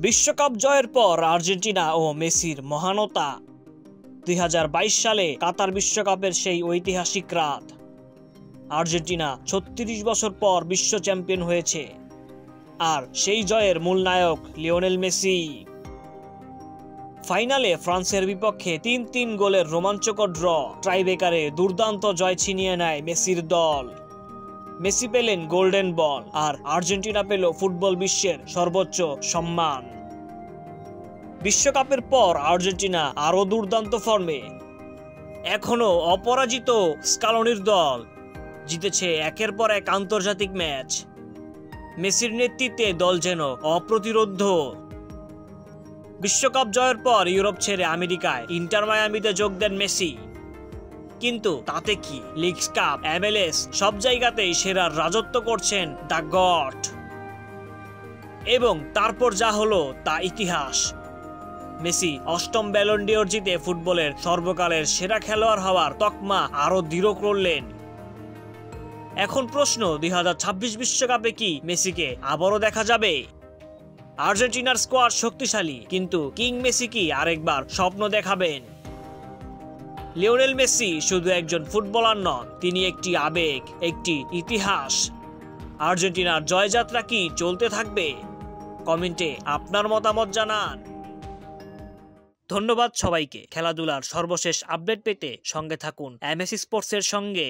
বিশ্বকাপ জয়ের পর আর্জেন্টিনা ও মেসির মহানতা। ২০২২ সালে কাতার বিশ্বকাপের সেই ঐতিহাসিক রাত। আর্জেন্টিনা ৩৬ বছর পর বিশ্ব চ্যাম্পিয়ন হয়েছে, আর সেই জয়ের মূল নায়ক লিওনেল মেসি। ফাইনালে ফ্রান্সের বিপক্ষে ৩-৩ গোলের রোমাঞ্চকর ড্র, টাইব্রেকারে দুর্দান্ত জয় ছিনিয়ে নেয় মেসির দল। মেসি পেলেন গোল্ডেন বল, আর আর্জেন্টিনা পেল ফুটবল বিশ্বের সর্বোচ্চ সম্মান। বিশ্বকাপের পর আর্জেন্টিনা আরও দুর্দান্ত ফর্মে। এখনো অপরাজিত স্কালোনির দল জিতেছে একের পর এক আন্তর্জাতিক ম্যাচ। মেসির নেতৃত্বে দল যেন অপ্রতিরোধ্য। বিশ্বকাপ জয়ের পর ইউরোপ ছেড়ে আমেরিকায় ইন্টার মায়ামিতে যোগ দেন মেসি। কিন্তু তাতে কি, লিগস কাপ, MLS সব জায়গাতেই সেরার রাজত্ব করছেন দ্য গট। এবং তারপর যা হলো তা ইতিহাস। মেসি অষ্টম ব্যালন ডিওর জিতে ফুটবলের সর্বকালের সেরা খেলোয়াড় হওয়ার তকমা আরো দৃঢ় করলেন। এখন প্রশ্ন, ২০২৬ বিশ্বকাপে কি মেসিকে আবারও দেখা যাবে? আর্জেন্টিনার স্কোয়াড শক্তিশালী, কিন্তু কিং মেসি কি আরেকবার স্বপ্ন দেখাবেন? লিওনেল মেসি শুধু একজন ফুটবলার নন, তিনি একটি আবেগ, একটি ইতিহাস। আর্জেন্টিনার জয়যাত্রা কি চলতে থাকবে? কমেন্টে আপনার মতামত জানান। ধন্যবাদ সবাইকে। খেলাধুলার সর্বশেষ আপডেট পেতে সঙ্গে থাকুন এমএসি স্পোর্টসের সঙ্গে।